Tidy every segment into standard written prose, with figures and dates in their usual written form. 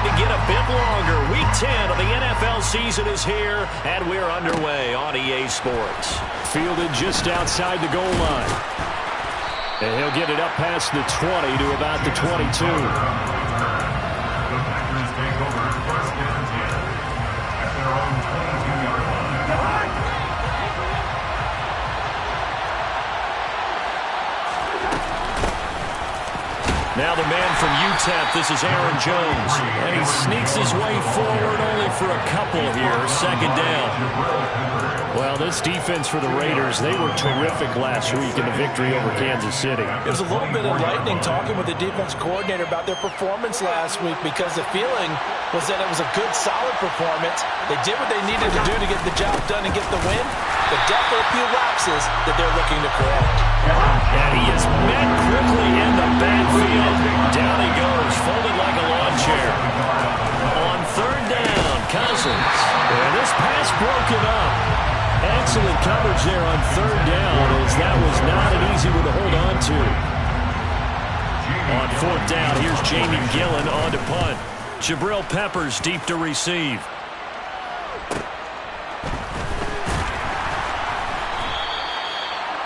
going to get a bit longer. Week 10 of the NFL season is here, and we're underway on EA Sports. Fielded just outside the goal line. And he'll get it up past the 20 to about the 22. Now the man from UTEP, this is Aaron Jones. And he sneaks his way forward only for a couple here. Second down. Well, this defense for the Raiders, they were terrific last week in the victory over Kansas City. It was a little bit enlightening talking with the defense coordinator about their performance last week because the feeling was that it was a good, solid performance. They did what they needed to do to get the job done and get the win, but definitely a few lapses that they're looking to correct. And he is met quickly in the backfield. Down he goes, folded like a lawn chair. On third down, Cousins. And this pass broken up. Excellent coverage there on third down, as that was not an easy one to hold on to. On fourth down, here's Jamie Gillen on to punt. Jabril Peppers deep to receive.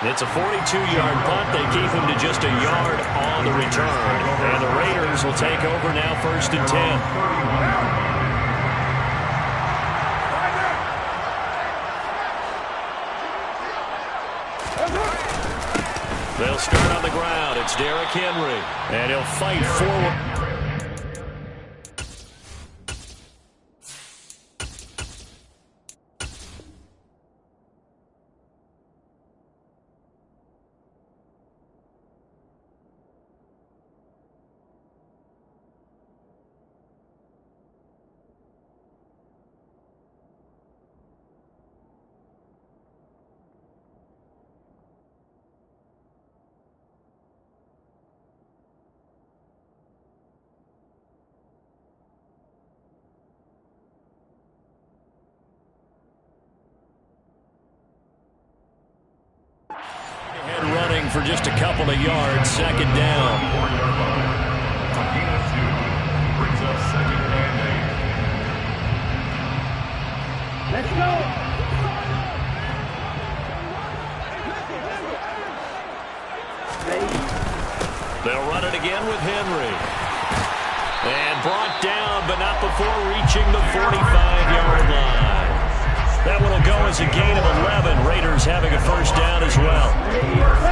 It's a 42-yard punt. They keep him to just a yard on the return. And the Raiders will take over now, 1st and 10. They'll start on the ground. It's Derrick Henry. And he'll fight forward. Running for just a couple of yards, second down. Brings up second and 8. Let's go. They'll run it again with Henry. And brought down, but not before reaching the 45-yard line. That one will go as a gain of 11. Raiders having a first down as well. First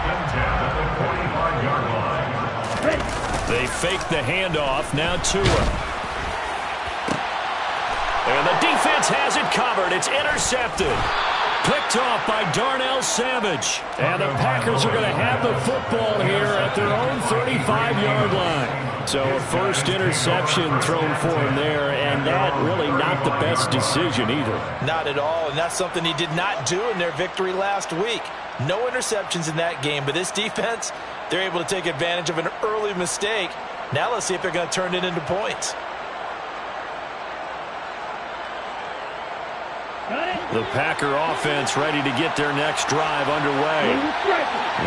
and 10 at the 45-yard line. They fake the handoff. Now Tua. And the defense has it covered. It's intercepted. Picked off by Darnell Savage. And the Packers are going to have the football here at their own 35-yard line. So a first interception thrown for him there, and that really not the best decision either. Not at all, and that's something he did not do in their victory last week. No interceptions in that game, but this defense, they're able to take advantage of an early mistake. Now let's see if they're going to turn it into points. The Packer offense ready to get their next drive underway.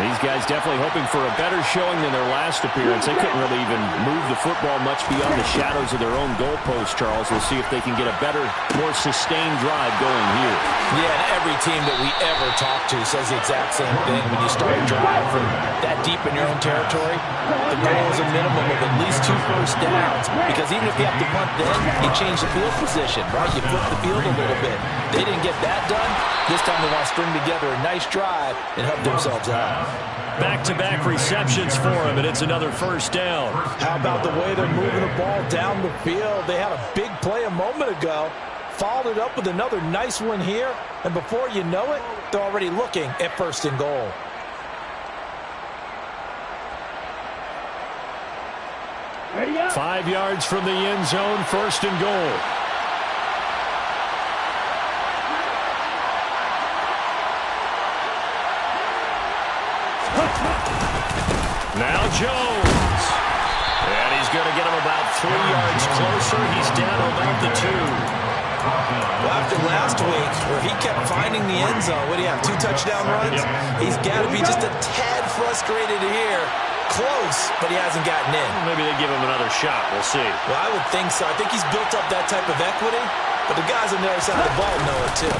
These guys definitely hoping for a better showing than their last appearance. They couldn't really even move the football much beyond the shadows of their own goalpost, Charles. We'll see if they can get a better, more sustained drive going here. Yeah, and every team that we ever talk to says the exact same thing. When you start a drive from that deep in your own territory, the goal is a minimum of at least 2 first downs. Because even if you have to punt then, you change the field position, right? You flip the field a little bit. They didn't get that done. This time they want to string together a nice drive and help themselves out. Back-to-back receptions for him, and it's another first down. How about the way they're moving the ball down the field? They had a big play a moment ago, followed it up with another nice one here, and before you know it, they're already looking at 1st and goal. Ready up. 5 yards from the end zone, 1st and goal. Now Jones. And he's going to get him about 3 yards closer. He's down about the 2. Well, after last week, where he kept finding the end zone, what do you have, 2 touchdown runs? Yep. He's got to be just a tad frustrated here close, but he hasn't gotten in. Maybe they give him another shot. We'll see. Well, I would think so. I think he's built up that type of equity, but the guys on the other side of the ball know it too.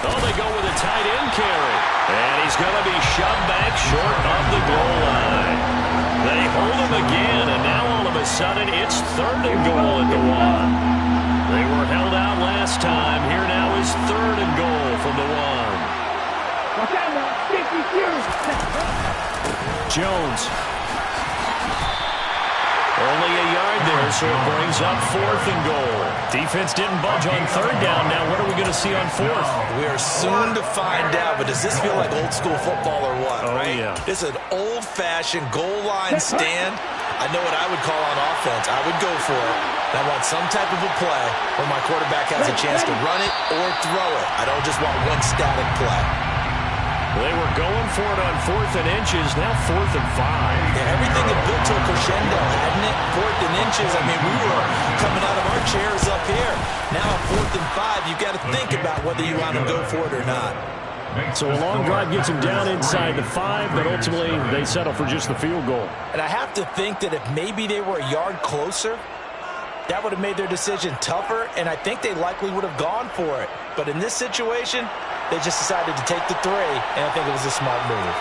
Oh, they go with a tight end carry. And he's going to be shoved back short of the goal line. They hold him again, and now all of a sudden it's 3rd and goal at the 1. They were held out last time. Here now is 3rd and goal from the 1. Jones. Only a yard there, so it brings up 4th and goal. Defense didn't budge on 3rd down. Now what are we going to see on 4th? We are soon to find out, but does this feel like old school football or what, right? Yeah. This is an old-fashioned goal line stand. I know what I would call on offense. I would go for it. I want some type of a play where my quarterback has a chance to run it or throw it. I don't just want one static play. They were going for it on 4th and inches, now 4th and 5. Yeah, everything had built to a crescendo, hadn't it? 4th and inches. I mean, we were coming out of our chairs up here. Now on 4th and 5, you've got to think about whether you want to go for it or not. So a long drive gets them down inside the 5, but ultimately they settle for just the field goal. And I have to think that if maybe they were a yard closer, that would have made their decision tougher, and I think they likely would have gone for it. But in this situation, they just decided to take the 3, and I think it was a smart move.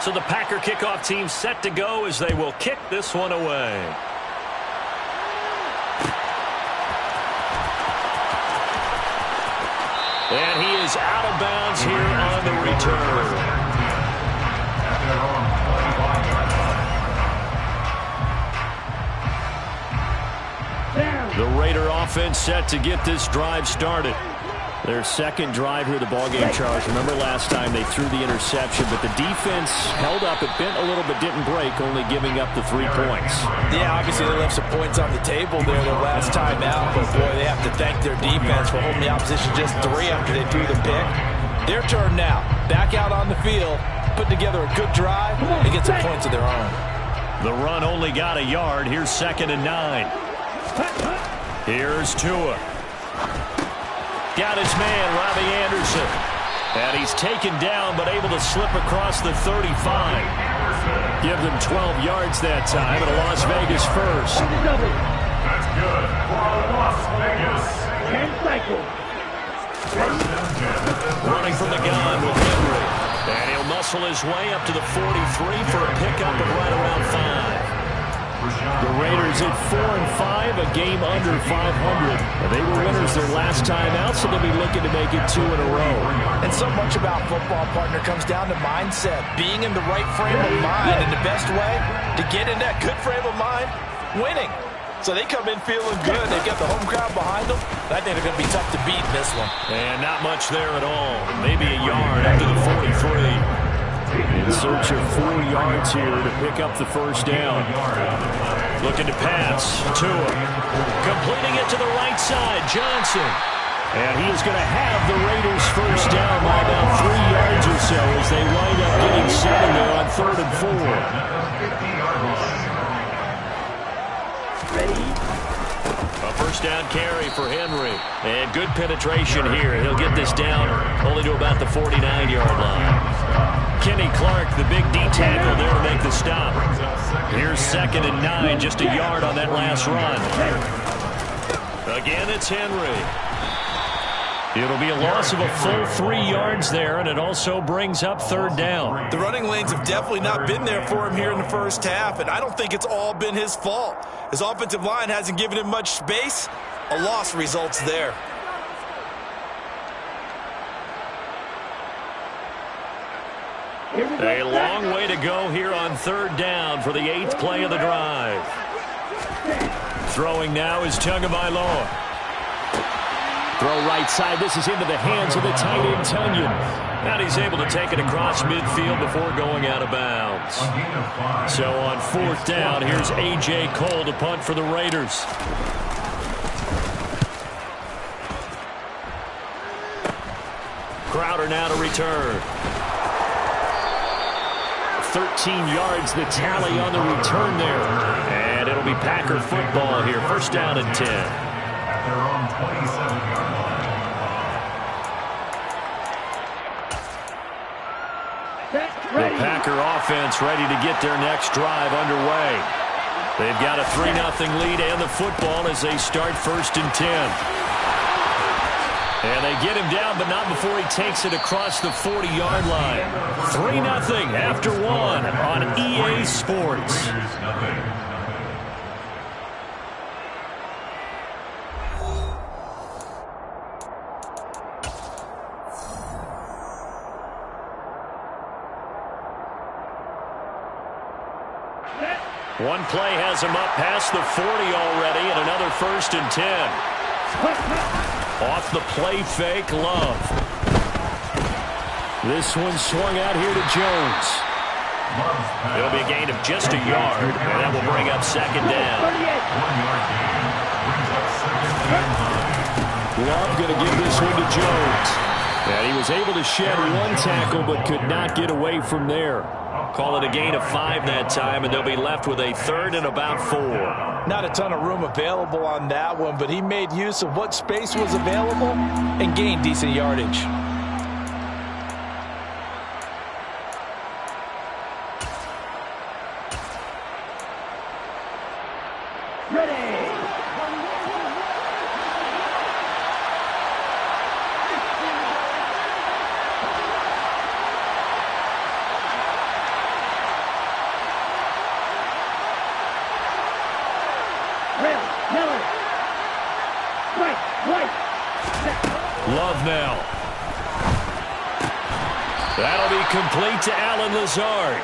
So the Packer kickoff team set to go as they will kick this one away. And he is out of bounds here on the return. The Raider offense set to get this drive started. Their second drive here of the ballgame, Charles. Remember last time they threw the interception, but the defense held up. It bent a little but didn't break, only giving up the 3 points. Yeah, obviously they left some points on the table there the last time out, but boy, they have to thank their defense for holding the opposition just 3 after they threw the pick. Their turn now. Back out on the field, put together a good drive, and get some points of their own. The run only got a yard. Here's 2nd and 9. Here's Tua. Got his man, Robbie Anderson. And he's taken down, but able to slip across the 35. Give them 12 yards that time, and a Las Vegas first. That's good for Las Vegas. 10 cycles. Running from the gun with Henry. And he'll muscle his way up to the 43 for a pickup of right around 5. The Raiders at 4-5, a game under 500. They were winners their last time out, so they'll be looking to make it 2 in a row. And so much about football, partner, comes down to mindset, being in the right frame of mind, and the best way to get in that good frame of mind, winning. So they come in feeling good. They've got the home crowd behind them. I think they're going to be tough to beat in this one. And not much there at all. Maybe a yard after the 43. In search of 4 yards here to pick up the first down. Looking to pass. Tua. Completing it to the right side. Johnson. And he is going to have the Raiders first down by about 3 yards or so as they wind up getting 7 there on 3rd and 4. A first down carry for Henry. And good penetration here. He'll get this down only to about the 49-yard line. Kenny Clark, the big D tackle there to make the stop. Here's 2nd and 9, just a yard on that last run. Again, it's Henry. It'll be a loss of a full 3 yards there, and it also brings up 3rd down. The running lanes have definitely not been there for him here in the first half, and I don't think it's all been his fault. His offensive line hasn't given him much space. A loss results there. A long way to go here on 3rd down for the 8th play of the drive. Throwing now is Tagovailoa. Throw right side. This is into the hands of the tight end, Tunyon. And he's able to take it across midfield before going out of bounds. So on 4th down, here's A.J. Cole to punt for the Raiders. Crowder now to return. 13 yards, the tally on the return there. And it'll be Packer football here. First down and 10. At their own 27-yard The Packer offense ready to get their next drive underway. They've got a 3-0 lead and the football as they start 1st and 10. And they get him down, but not before he takes it across the 40-yard line. 3-0 after 1 on EA Sports. One play has him up past the 40 already, and another 1st and 10. Off the play fake, Love. This one swung out here to Jones. It'll be a gain of just a yard, and that will bring up 2nd down. Love going to give this one to Jones. And he was able to shed one tackle, but could not get away from there. Call it a gain of 5 that time, and they'll be left with a 3rd and about 4. Not a ton of room available on that one, but he made use of what space was available and gained decent yardage. Love now. That'll be complete to Allen Lazard.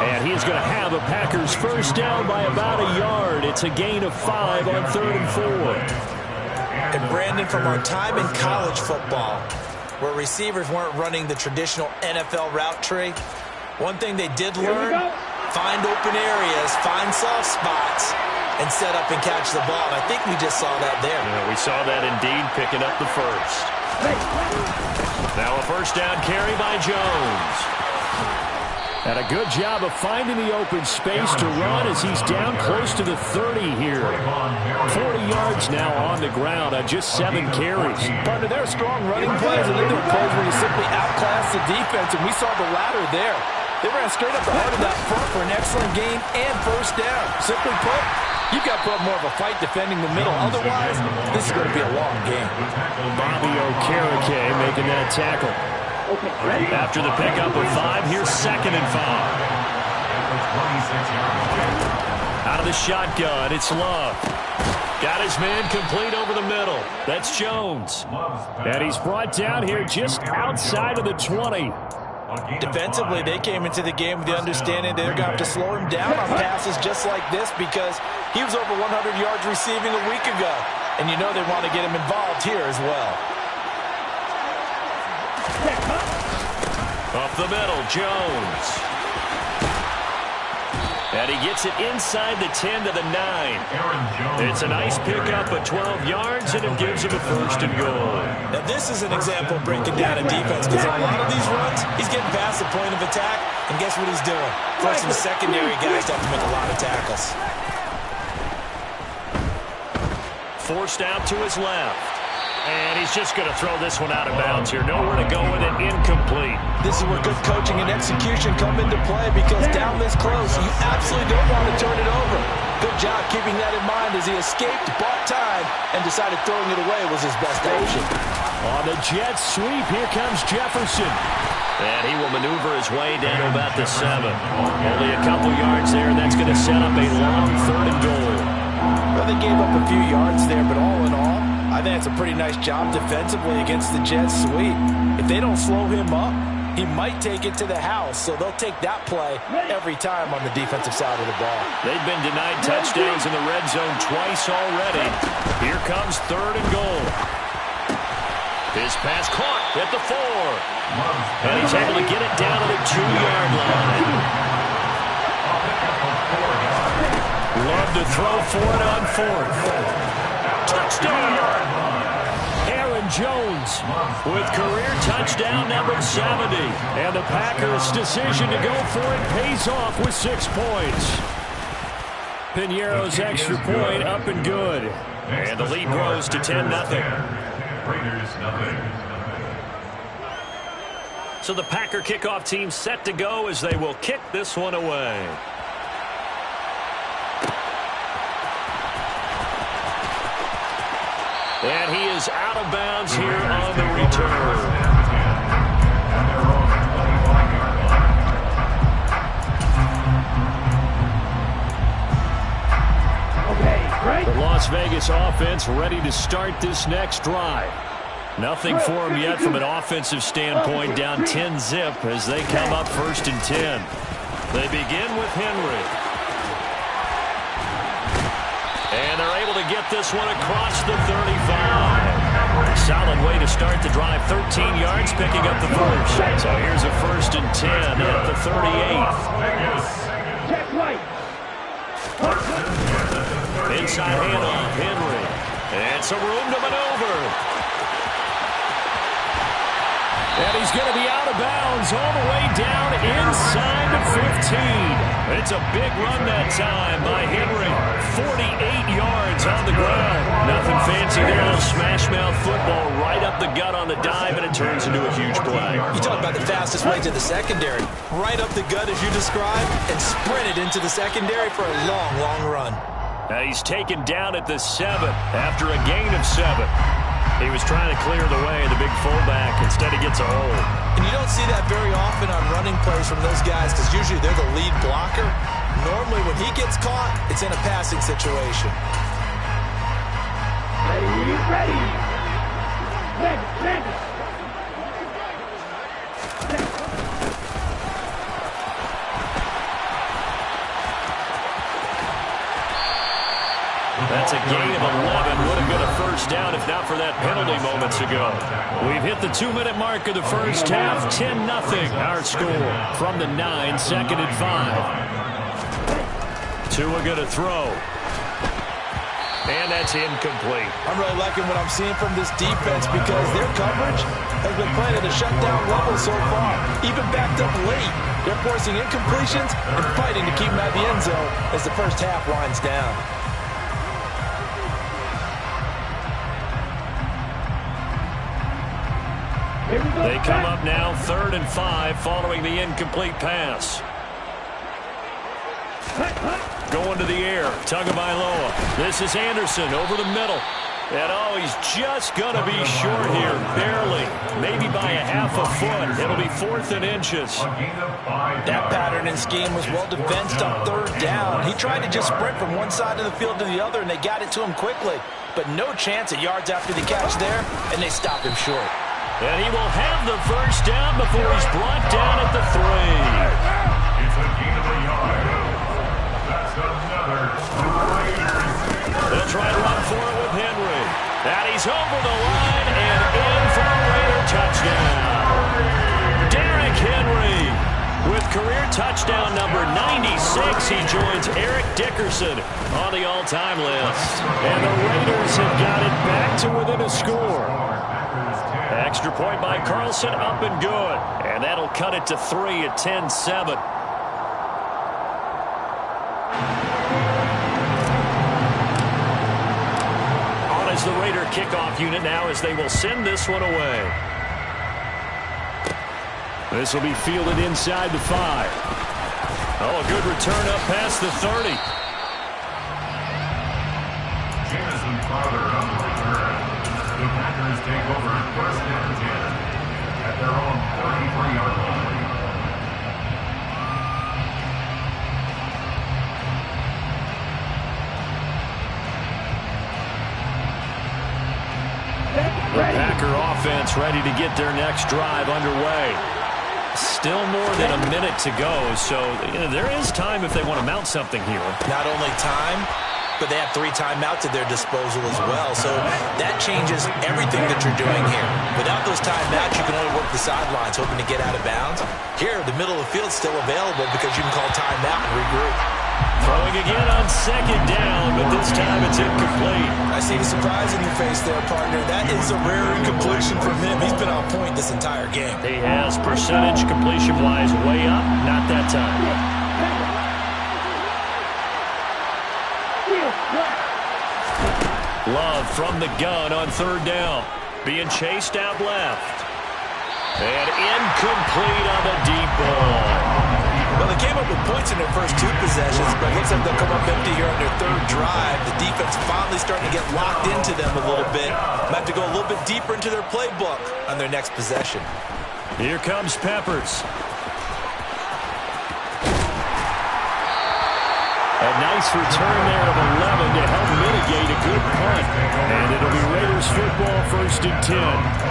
And he's going to have a Packers 1st down by about a yard. It's a gain of 5 on 3rd and 4. And Brandon, from our time in college football, where receivers weren't running the traditional NFL route tree, one thing they did learn, find open areas, find soft spots, and set up and catch the ball. And I think we just saw that there. Yeah, we saw that indeed, picking up the 1st. Now a 1st down carry by Jones. And a good job of finding the open space to run as he's down close to the 30 here. 40 yards now on the ground on just 7 carries. Partner, there are strong running plays, and then there are plays where you simply outclass the defense, and we saw the latter there. They ran straight up the heart of that front for an excellent gain and 1st down. Simply put, you've got to put more of a fight defending the middle. Otherwise, this is going to be a long game. Bobby Okereke making that tackle. After the pickup of 5, here's 2nd and 5. Out of the shotgun, it's Love. Got his man complete over the middle. That's Jones. And he's brought down here just outside of the 20. Defensively, they came into the game with the understanding they're going to have to slow him down on passes just like this because he was over 100 yards receiving a week ago. And you know they want to get him involved here as well. Up the middle, Jones. And he gets it inside the 10 to the 9. It's a nice pickup of 12 yards, and it gives him a 1st and goal. Now, this is an example of breaking down a defense because on a lot of these runs, he's getting past the point of attack, and guess what he's doing? Forcing the secondary guys to have to make a lot of tackles. Forced out to his left. And he's just going to throw this one out of bounds here. Nowhere to go with it. Incomplete. This is where good coaching and execution come into play because down this close, you absolutely don't want to turn it over. Good job keeping that in mind as he escaped, bought time, and decided throwing it away was his best option. On the jet sweep, here comes Jefferson. And he will maneuver his way down to about the 7. Only a couple yards there, and that's going to set up a long 3rd and goal. Well, they gave up a few yards there, but all in all, I think it's a pretty nice job defensively against the jet sweep. If they don't slow him up, he might take it to the house, so they'll take that play every time on the defensive side of the ball. They've been denied touchdowns in the red zone twice already. Here comes 3rd and goal. His pass caught at the 4. And he's able to get it down to the 2-yard line. Love to throw for it on 4th. Touchdown! Aaron Jones with career touchdown number 70. And the Packers' decision to go for it pays off with 6 points. Piñeiro's extra point up and good. And the lead grows to 10-0. Raiders nothing. So the Packer kickoff team set to go as they will kick this one away. And he is out of bounds here on the return. The Las Vegas offense ready to start this next drive. Nothing for them yet from an offensive standpoint, down 10-zip as they come up 1st and 10. They begin with Henry. And they're able to get this one across the 35. Solid way to start the drive, 13 yards, picking up the first. So here's a 1st and 10 at the 38. Check right. Inside handoff, Henry. And some room to maneuver. And he's going to be out of bounds all the way down inside the 15. It's a big run that time by Henry. 48 yards on the ground. Nothing fancy there. A smash mouth football right up the gut on the dive, and it turns into a huge play. You talk about the fastest way to the secondary. Right up the gut as you described, and sprinted into the secondary for a long, long run. He's taken down at the 7 after a gain of 7. He was trying to clear the way, the big fullback. Instead, he gets a hold. And you don't see that very often on running plays from those guys because usually they're the lead blocker. Normally, when he gets caught, it's in a passing situation. Ready. Ready. That's a gain of 11. Would have been a first down if not for that penalty moments ago. We've hit the 2-minute mark of the first half. 10-0 our score from the 9, 2nd and 5. Tua going to throw. And that's incomplete. I'm really liking what I'm seeing from this defense because their coverage has been playing at a shutdown level so far. Even backed up late. They're forcing incompletions and fighting to keep them out of the end zone as the first half winds down. They come up now 3rd and 5 following the incomplete pass. Going to the air. Tagovailoa. This is Anderson over the middle. And oh, he's just going to be short here. Barely. Maybe by a half a foot. It'll be 4th and inches. That pattern and scheme was well defensed on 3rd down. He tried to just sprint from one side of the field to the other, and they got it to him quickly. But no chance at yards after the catch there, and they stopped him short. And he will have the first down before he's brought down at the 3. It's a gain of a yard. That's another Raiders. They'll try to run for it with Henry. And he's over the line and in for a Raider touchdown. Derrick Henry with career touchdown number 96. He joins Eric Dickerson on the all-time list. And the Raiders have got it back to within a score. Extra point by Carlson, up and good. And that'll cut it to 3 at 10-7. On as the Raider kickoff unit now as they will send this one away. This will be fielded inside the 5. Oh, a good return up past the 30. Jamison Crowder on the return. The Packers take over 1st and 10 at their own 33-yard line. The Packer offense ready to get their next drive underway. Still more than a minute to go, so there is time if they want to mount something here. Not only time, but they have 3 timeouts at their disposal as well. So that changes everything that you're doing here. Without those timeouts, you can only work the sidelines, hoping to get out of bounds. Here, the middle of the field's still available because you can call timeout and regroup. Throwing again on 2nd down, but this time it's incomplete. I see the surprise in your face there, partner. That is a rare incompletion from him. He's been on point this entire game. He has percentage completion-wise way up, not that time. Love from the gun on 3rd down. Being chased out left. And incomplete on the deep ball. Well, they came up with points in their first 2 possessions, but it looks like they'll come up empty here on their 3rd drive. The defense finally starting to get locked into them a little bit. Might have to go a little bit deeper into their playbook on their next possession. Here comes Peppers. A nice return there of 11 to help mitigate a good punt. And it'll be Raiders football, 1st and 10.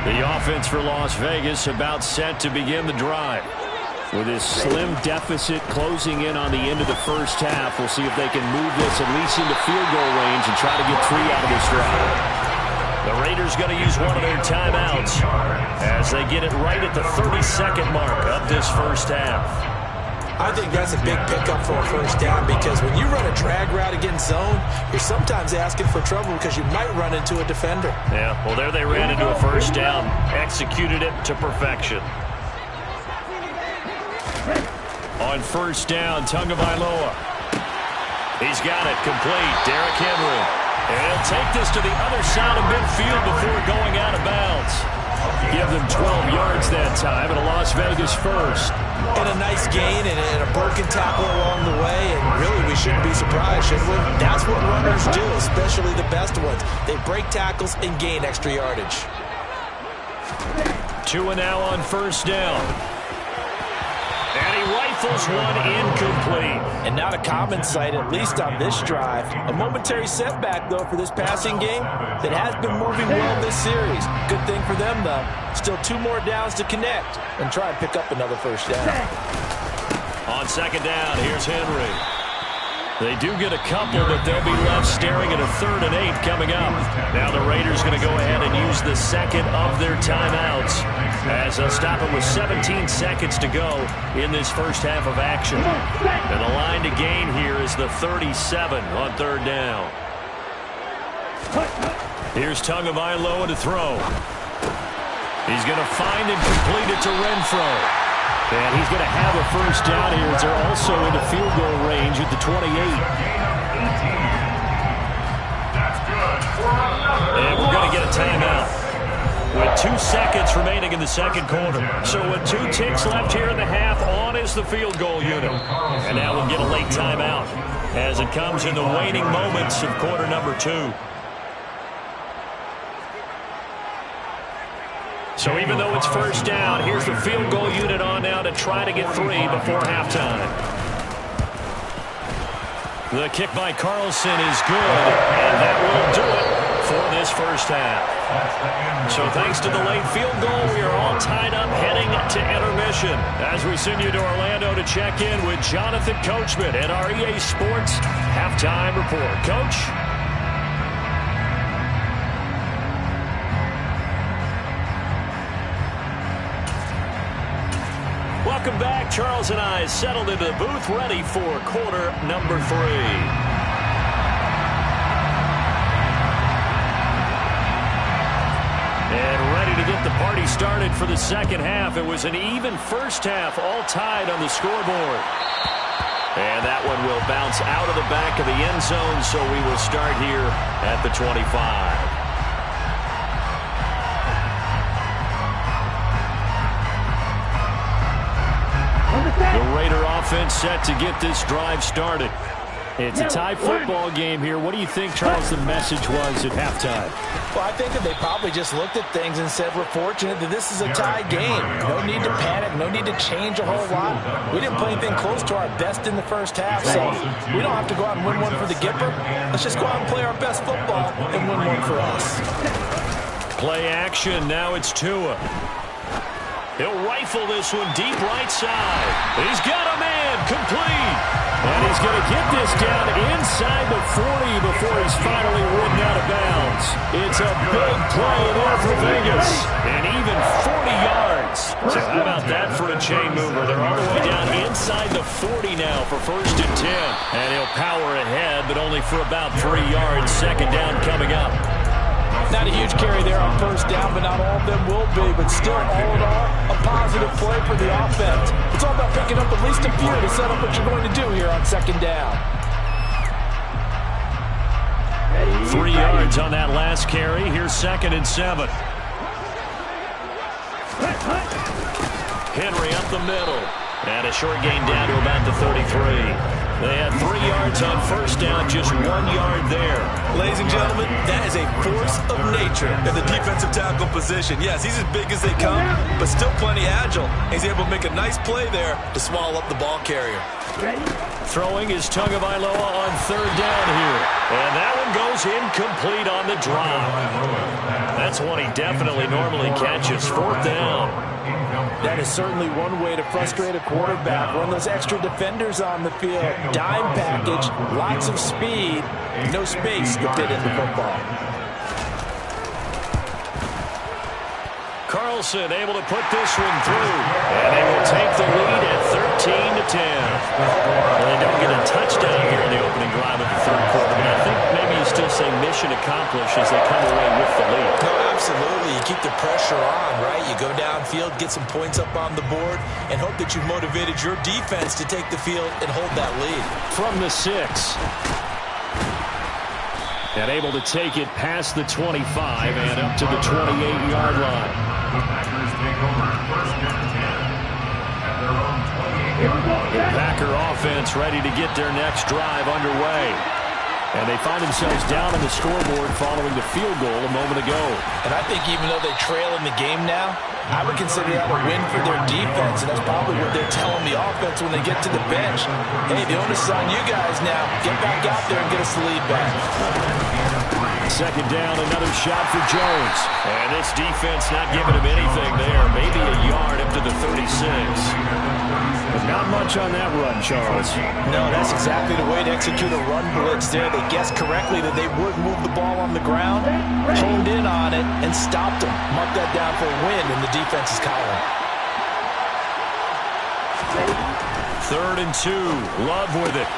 The offense for Las Vegas about set to begin the drive. With this slim deficit closing in on the end of the first half, we'll see if they can move this at least into field goal range and try to get 3 out of this drive. The Raiders going to use one of their timeouts as they get it right at the 32nd mark of this first half. I think that's a big pickup for a first down because when you run a drag route against zone, you're sometimes asking for trouble because you might run into a defender. Yeah, well, there they ran into a first down, executed it to perfection. On first down, Tagovailoa. He's got it complete. Derrick Henry. And he'll take this to the other side of midfield before going out of bounds. Give them 12 yards that time, and a Las Vegas first. And a nice gain and a broken tackle along the way, and really we shouldn't be surprised, should we? That's what runners do, especially the best ones. They break tackles and gain extra yardage. 2 and now on first down. And he rifles one incomplete. And not a common sight, at least on this drive. A momentary setback, though, for this passing game that has been moving well this series. Good thing for them, though. Still 2 more downs to connect and try and pick up another first down. On second down, here's Henry. They do get a couple, but they'll be left staring at a 3rd and 8 coming up. Now the Raiders going to go ahead and use the second of their timeouts as they'll stop it with 17 seconds to go in this first half of action. And the line to gain here is the 37 on 3rd down. Here's Tagovailoa to throw. He's going to find and complete it to Renfrow. And he's going to have a first down here as they're also into field goal range at the 28. And we're going to get a timeout with 2 seconds remaining in the second quarter. So with 2 ticks left here in the half, on is the field goal unit. And now we'll get a late timeout as it comes in the waning moments of quarter number 2. So even though it's first down, here's the field goal unit on now to try to get 3 before halftime. The kick by Carlson is good, and that will do it for this first half. So thanks to the late field goal, we are all tied up heading to intermission as we send you to Orlando to check in with Jonathan Coachman at our EA Sports Halftime Report. Coach? Welcome back. Charles and I settled into the booth, ready for quarter number 3. And ready to get the party started for the second half. It was an even first half, all tied on the scoreboard. And that one will bounce out of the back of the end zone, so we will start here at the 25. The Raider offense set to get this drive started. It's a tie football game here. What do you think, Charles, the message was at halftime? Well, I think that they probably just looked at things and said, we're fortunate that this is a tie game. No need to panic. No need to change a whole lot. We didn't play anything close to our best in the first half, so we don't have to go out and win one for the Gipper. Let's just go out and play our best football and win one for us. Play action. Now it's Tua. He'll rifle this one deep right side. He's got a man complete. And he's going to get this down inside the 40 before he's finally ridden out of bounds. It's a big play there for Vegas. And even 40 yards. So how about that for a chain mover? They're all the way down inside the 40 now for 1st and 10. And he'll power ahead, but only for about 3 yards. Second down coming up. Not a huge carry there on first down, but not all of them will be. But still, all in all, a positive play for the offense. It's all about picking up at least a few to set up what you're going to do here on second down. 3 yards on that last carry. Here's 2nd and 7. Henry up the middle. And a short gain down to about the 33. They had 3 yards on first down, just 1 yard there. Ladies and gentlemen, that is a force of nature in the defensive tackle position. Yes, he's as big as they come, but still plenty agile. He's able to make a nice play there to swallow up the ball carrier. Throwing is Tagovailoa on 3rd down here. And that one goes incomplete on the drop. That's one he definitely normally catches. 4th down. That is certainly one way to frustrate a quarterback. Run those extra defenders on the field. Dime package, lots of speed, no space to fit in the football. Carlson able to put this one through. And they will take the lead at 13-10. Well, they don't get a touchdown here in the opening drive of the 3rd quarter, but I think maybe you still say mission accomplished as they come away with the lead. No, absolutely. You keep the pressure on, right? You go downfield, get some points up on the board, and hope that you've motivated your defense to take the field and hold that lead. From the 6. And able to take it past the 25 and up to the 28-yard line. The Packers take over 1st and 10 at their own 28-yard line. The Packer offense ready to get their next drive underway. And they find themselves down on the scoreboard following the field goal a moment ago. And I think even though they trail in the game now, I would consider that a win for their defense, and that's probably what they're telling the offense when they get to the bench. Hey, the onus is on you guys now. Get back out there and get us the lead back. 2nd down, another shot for Jones. And this defense not giving him anything there. Maybe a yard up to the 36. But not much on that run, Charles. No, that's exactly the way to execute a run blitz there. They guessed correctly that they would move the ball on the ground, honed in on it, and stopped them. Mark that down for a win in the defense's column. 3rd and 2. Love with it.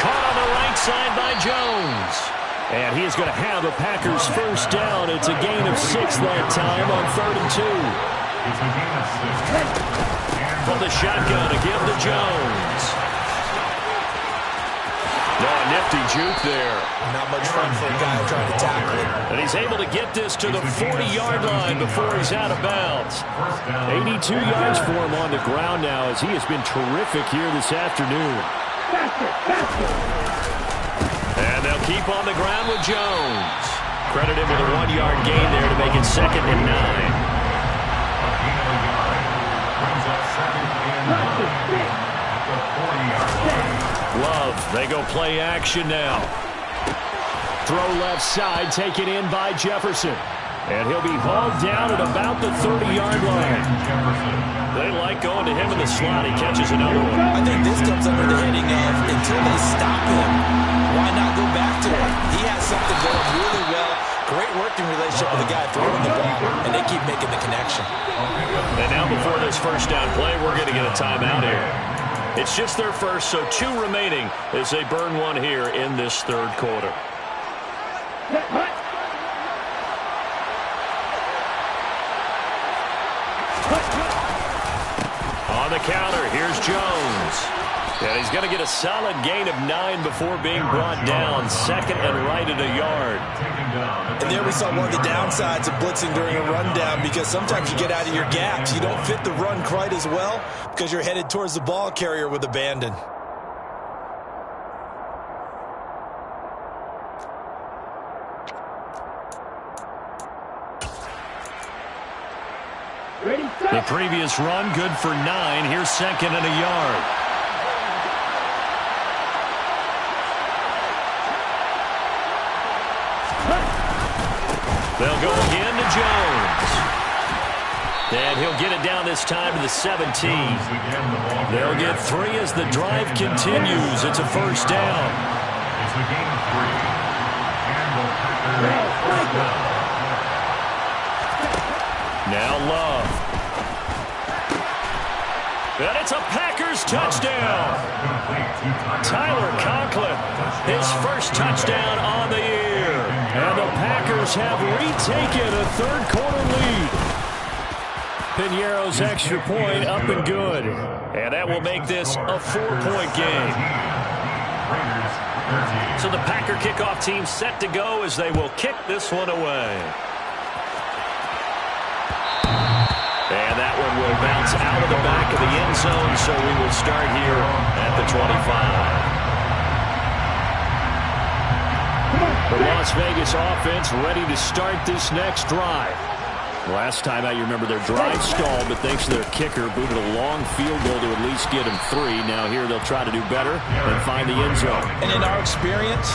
Caught on the right side by Jones. And he is going to have the Packers first down. It's a gain of 6 that time on 3rd and 2. It's a gain of 6. From the shotgun to give to Jones. No, a nifty juke there. Not much fun for a guy trying to tackle it. And he's able to get this to the 40-yard line before he's out of bounds. 82 yards for him on the ground now as he has been terrific here this afternoon. And they'll keep on the ground with Jones. Credit him with a 1-yard gain there to make it 2nd and 9. Love, they go play action now. Throw left side, taken in by Jefferson. And he'll be hauled down at about the 30-yard line. They like going to him in the slot. He catches another one. I think this comes under the heading of, until they stop him, why not go back to him? He has something going really well. Great working relationship with the guy throwing the ball, and they keep making the connection. And now before this first down play, we're going to get a timeout here. It's just their first, so 2 remaining as they burn one here in this 3rd quarter. On the counter, here's Jones. And he's going to get a solid gain of 9 before being brought down. 2nd and right at a yard. And there we saw one of the downsides of blitzing during a rundown, because sometimes you get out of your gaps. You don't fit the run quite as well because you're headed towards the ball carrier with abandon. The previous run, good for 9. Here's 2nd and a yard. They'll go again to Jones. And he'll get it down this time to the 17. They'll get 3 as the drive continues. It's a first down. It's a gain of 3. And the Packers first down. Now Love. And it's a Packers touchdown. Tyler Conklin, his first touchdown on the year. And the Packers Packers have retaken a third-quarter lead. Piñeiro's extra point up and good. And that will make this a 4-point game. So the Packer kickoff team set to go as they will kick this one away. And that one will bounce out of the back of the end zone, so we will start here at the 25. The Las Vegas offense ready to start this next drive. Last time out, you remember their drive stalled, but thanks to their kicker, booted a long field goal to at least get them 3. Now here they'll try to do better and find the end zone. And in our experience,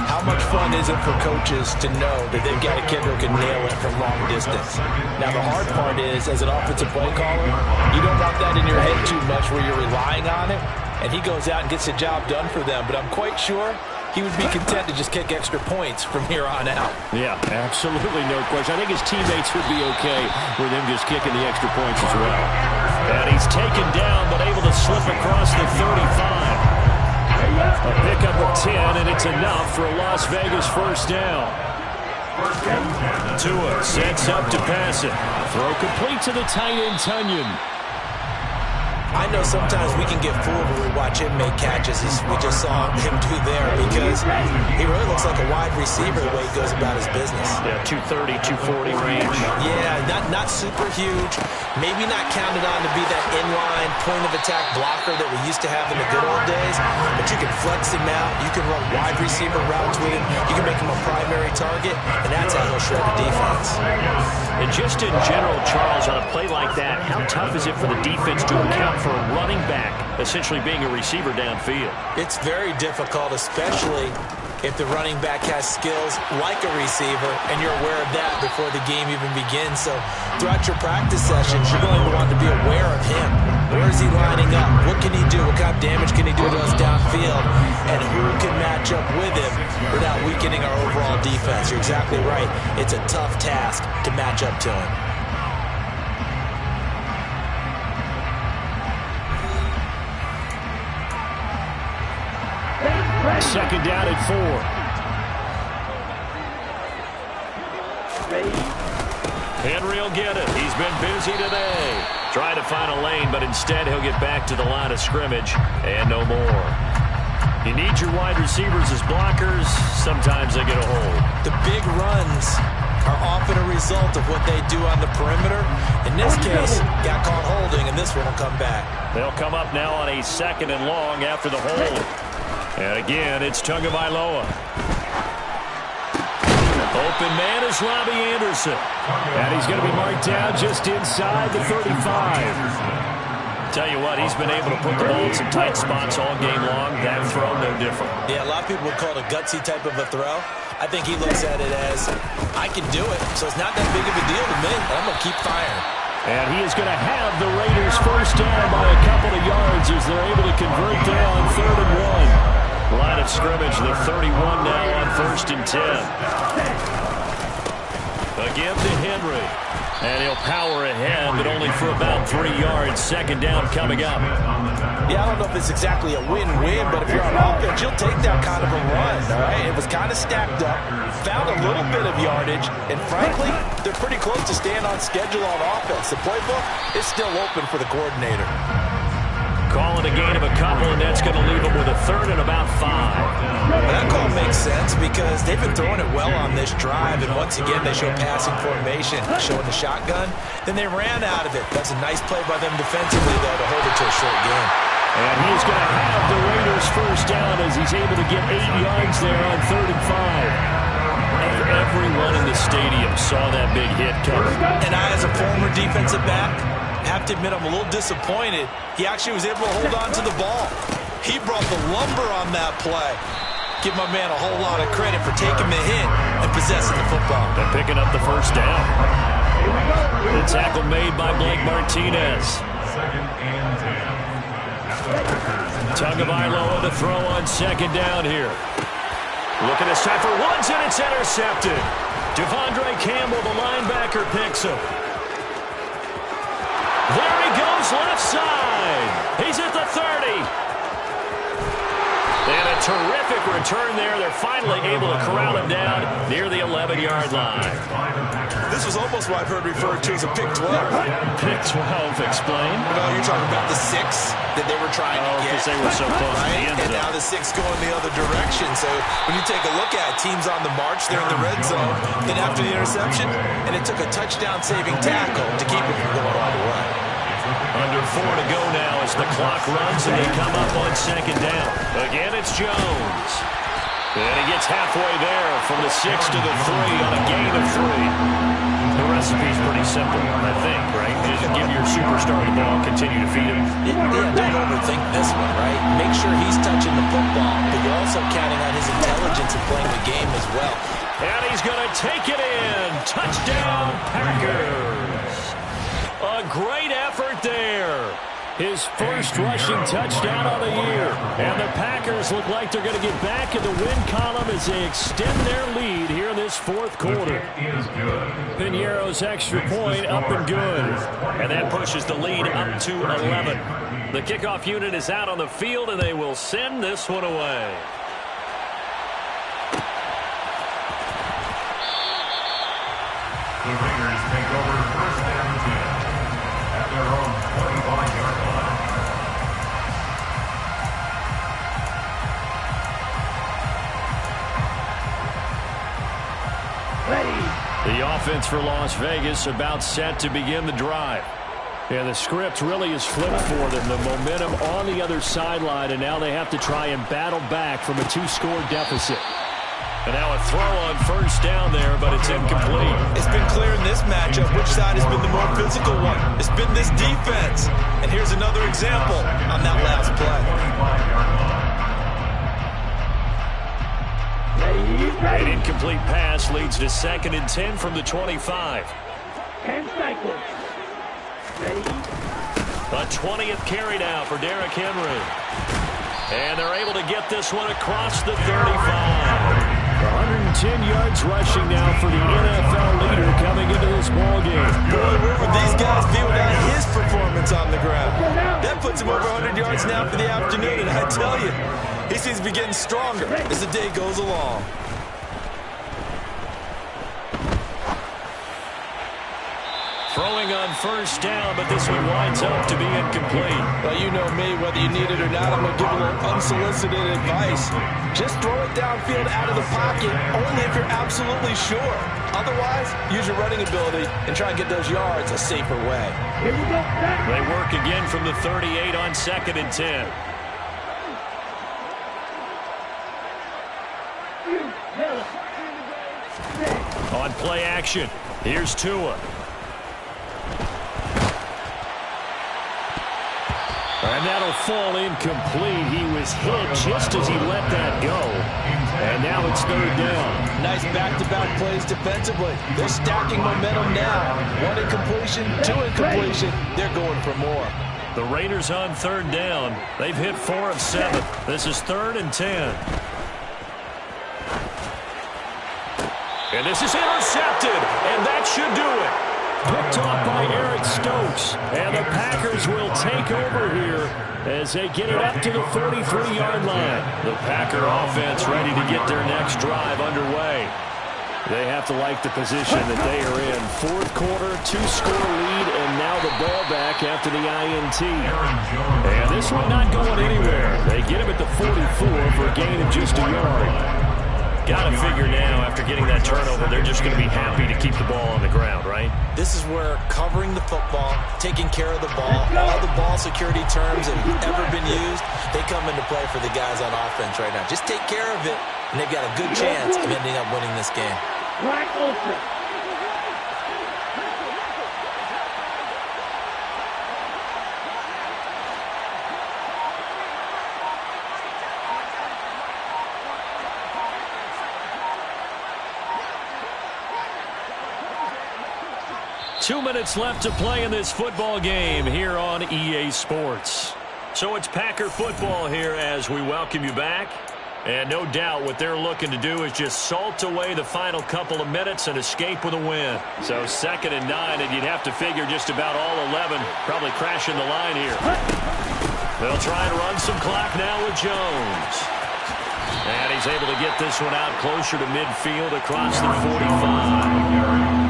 how much fun is it for coaches to know that they've got a kicker who can nail it from long distance? Now the hard part is, as an offensive play caller, you don't want that in your head too much where you're relying on it, and he goes out and gets the job done for them. But I'm quite sure he would be content to just kick extra points from here on out. Yeah, absolutely no question. I think his teammates would be okay with him just kicking the extra points as well. And he's taken down, but able to slip across the 35. A pickup of 10, and it's enough for a Las Vegas first down. Tua sets up to pass it. Throw complete to the tight end, Tunyon. I know sometimes we can get fooled when we watch him make catches, as we just saw him do there, because he really looks like a wide receiver the way he goes about his business. Yeah, 230, 240 range. Yeah, not super huge. Maybe not counted on to be that inline point-of-attack blocker that we used to have in the good old days, but you can flex him out. You can run wide receiver routes with him. You can make him a primary target, and that's how he'll shred the defense. And just in general, Charles, on a play like that, how tough is it for the defense to account for a running back essentially being a receiver downfield? It's very difficult, especially if the running back has skills like a receiver, and you're aware of that before the game even begins. So throughout your practice sessions, you're going to want to be aware of him. Where is he lining up? What can he do? What kind of damage can he do to us downfield? And who can match up with him without weakening our overall defense? You're exactly right. It's a tough task to match up to him. Second down at 4. Henry will get it. He's been busy today. Trying to find a lane, but instead he'll get back to the line of scrimmage and no more. You need your wide receivers as blockers. Sometimes they get a hold. The big runs are often a result of what they do on the perimeter. In this case, got caught holding, and this one will come back. They'll come up now on a 2nd and long after the hold. And again, it's Tagovailoa. Open man is Robbie Anderson. And he's going to be marked down just inside the 35. Tell you what, he's been able to put the ball in some tight spots all game long. That throw, no different. Yeah, a lot of people would call it a gutsy type of a throw. I think he looks at it as, I can do it, so it's not that big of a deal to me. I'm going to keep firing. And he is going to have the Raiders first down by a couple of yards as they're able to convert there on 3rd and 1. Line of scrimmage, the 31 now on 1st and 10. Again to Henry. And he'll power ahead, but only for about 3 yards. 2nd down coming up. Yeah, I don't know if it's exactly a win-win, but if you're on offense, you'll take that kind of a run, all right? It was kind of stacked up, found a little bit of yardage, and frankly, they're pretty close to staying on schedule on offense. The playbook is still open for the coordinator. Call it a gain of a couple, and that's going to leave them with a 3rd and about 5. Well, that call makes sense because they've been throwing it well on this drive, and once again, they show passing formation, showing the shotgun. Then they ran out of it. That's a nice play by them defensively, though, to hold it to a short game. And he's going to have the Raiders first down as he's able to get 8 yards there on 3rd and 5. Everyone in the stadium saw that big hit coming. And I, as a former defensive back, have to admit I'm a little disappointed. He actually was able to hold on to the ball. He brought the lumber on that play. Give my man a whole lot of credit for taking the hit and possessing the football. And picking up the first down. The tackle made by Blake Martinez. 2nd and 10. Tagovailoa to throw on 2nd down here. Looking to set for Woods, and it's intercepted. Devondre Campbell, the linebacker, picks him. There he goes, left side. He's at the 30. And a terrific return there. They're finally able to corral him down near the 11-yard line. This was almost what I've heard referred to as a pick 12. Pick 12, explain. No, you're talking about the 6 that they were trying to get. Because they were so close to the end And zone. now the 6 going the other direction. So when you take a look at it, teams on the march, they're in the red zone. Then after the interception, and it took a touchdown-saving tackle to keep it from going all the way. Under 4 to go now as the clock runs and they come up on second down. Again, it's Jones. And he gets halfway there from the 6 to the 3 on a gain of 3. The recipe's pretty simple, I think, right? Just give your superstar the ball, continue to feed him. Don't overthink this one, right? Make sure he's touching the football, but you're also counting on his intelligence in playing the game as well. And he's going to take it in. Touchdown, Packers. A great effort there. His first rushing touchdown of the year. And the Packers look like they're going to get back in the win column as they extend their lead here in this fourth quarter. Piñeiro's extra point up and good. And that pushes the lead up to 11. The kickoff unit is out on the field, and they will send this one away. The Raiders take over first and 10 at their own 25-yard line. The offense for Las Vegas about set to begin the drive. And the script really is flipped for them. The momentum on the other sideline, and now they have to try and battle back from a 2-score deficit. And now a throw on first down there, but it's incomplete. It's been clear in this matchup which side has been the more physical one. It's been this defense. And here's another example on that last play. An incomplete pass leads to 2nd and 10 from the 25. 10 seconds. A 20th carry now for Derrick Henry. And they're able to get this one across the 35. 110 yards rushing now for the NFL leader coming into this ballgame. Boy, where would these guys be without his performance on the ground? That puts him over 100 yards now for the afternoon, and I tell you, he seems to be getting stronger as the day goes along. Throwing on first down, but this one winds up to be incomplete. Well, you know me, whether you need it or not, I'm going to give a little unsolicited advice. Just throw it downfield out of the pocket, only if you're absolutely sure. Otherwise, use your running ability and try and get those yards a safer way. Here we go. They work again from the 38 on 2nd and 10. On play action, here's Tua. And that'll fall incomplete. He was hit just as he let that go. And now it's 3rd down. Nice back-to-back plays defensively. They're stacking momentum now. 1 incompletion, 2 incompletion. They're going for more. The Raiders on 3rd down. They've hit 4 of 7. This is 3rd and 10. And this is intercepted. And that should do it. Picked off by Eric Stokes. And the Packers will take over here as they get it up to the 43-yard line. The Packer offense ready to get their next drive underway. They have to like the position that they are in. 4th quarter, 2-score lead, and now the ball back after the INT. And this one not going anywhere. They get him at the 44 for a gain of just a yard. Got to figure now, after getting that turnover, they're just going to be happy to keep the ball on the ground, right? This is where covering the football, taking care of the ball, all the ball security terms that have ever been used, they come into play for the guys on offense right now. Just take care of it, and they've got a good chance of ending up winning this game. Black Ultra. 2 minutes left to play in this football game here on EA Sports. So it's Packer football here as we welcome you back. And no doubt what they're looking to do is just salt away the final couple of minutes and escape with a win. So 2nd and 9, and you'd have to figure just about all 11 probably crashing the line here. They'll try and run some clock now with Jones. And he's able to get this one out closer to midfield across the 45.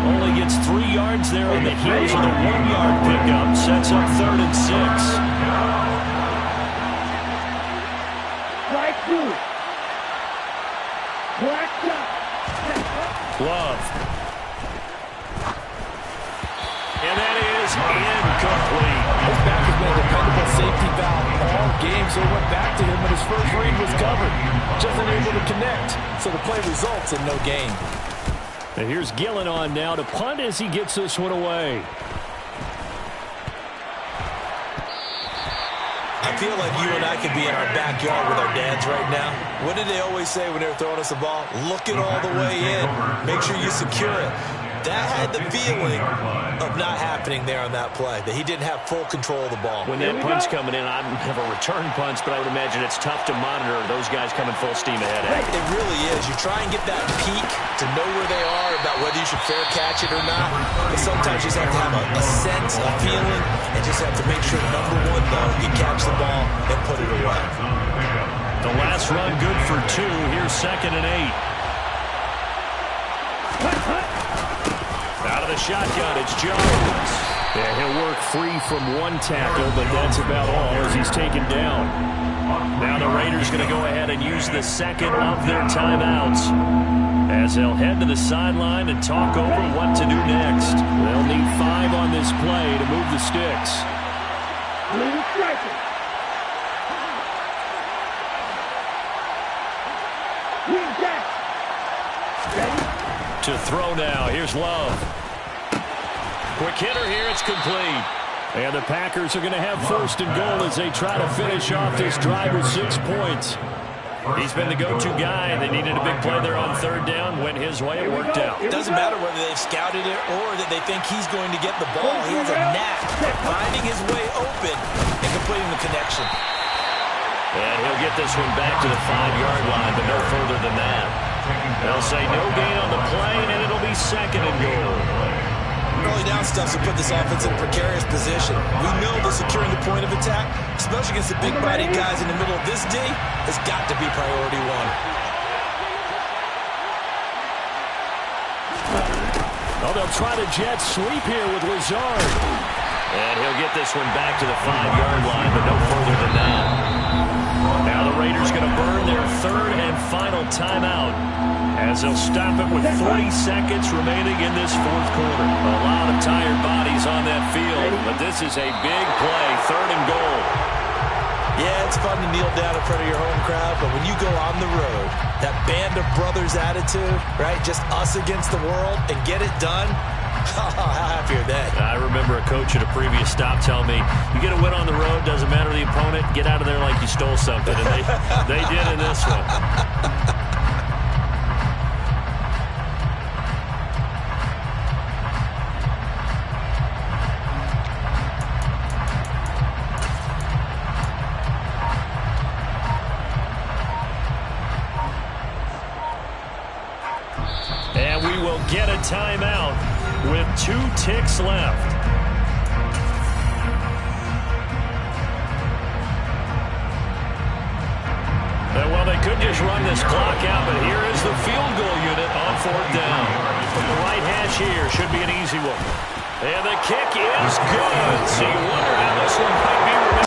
Only gets 3 yards there on the heels of the 1-yard pickup. Sets up 3rd and 6. Strike 2. Black shot. Love. And that is incomplete. His back has been a dependable safety valve all game, so it went back to him when his first read was covered. Just unable to connect, so the play results in no gain. And here's Gillen on now to punt as he gets this one away. I feel like you and I could be in our backyard with our dads right now. What did they always say when they were throwing us a ball? Look it all the way in. Make sure you secure it. That had the feeling of not happening there on that play, that he didn't have full control of the ball. When that punt's coming in, I don't have a return punch, but I would imagine it's tough to monitor those guys coming full steam ahead. It really is. You try and get that peek to know where they are, about whether you should fair catch it or not. But sometimes you just have to have a sense, a feeling, and just have to make sure, number one, though, you catch the ball and put it away. The last run good for 2. Here's 2nd and 8. Out of the shotgun, it's Jones. Yeah, he'll work free from 1 tackle, but that's about all as he's taken down. Now the Raiders going to go ahead and use the 2nd of their timeouts as they'll head to the sideline and talk over what to do next. They'll need 5 on this play to move the sticks. To throw now, here's Love. Quick hitter here, it's complete. And the Packers are going to have 1st and goal as they try to finish off this drive with 6 points. He's been the go-to guy. They needed a big play there on 3rd down. Went his way, it worked out. It doesn't matter whether they've scouted it or that they think he's going to get the ball. He has a knack at finding his way open and completing the connection. And he'll get this one back to the 5-yard line, but no further than that. They'll say no gain on the play, and it'll be 2nd and goal. Early down stuff to put this offense in a precarious position. We know that securing the point of attack, especially against the big-bodied guys in the middle of this D, has got to be priority 1. Oh, they'll try to jet sweep here with Lazard. And he'll get this one back to the 5-yard line, but no further than that. Now the Raiders going to burn their 3rd and final timeout as they'll stop it with 40 seconds remaining in this 4th quarter. A lot of tired bodies on that field, but this is a big play, 3rd and goal. Yeah, it's fun to kneel down in front of your home crowd, but when you go on the road, that band of brothers attitude, right, just us against the world, and get it done, how happy are they? I remember a coach at a previous stop telling me, you get a win on the road, doesn't matter the opponent, get out of there like you stole something. And they did in this one. And we will get a timeout with 2 ticks left. Well, they could just run this clock out, but here is the field goal unit on 4th down. From the right hash here, should be an easy one. And the kick is good. So you wonder how this one might be remembered.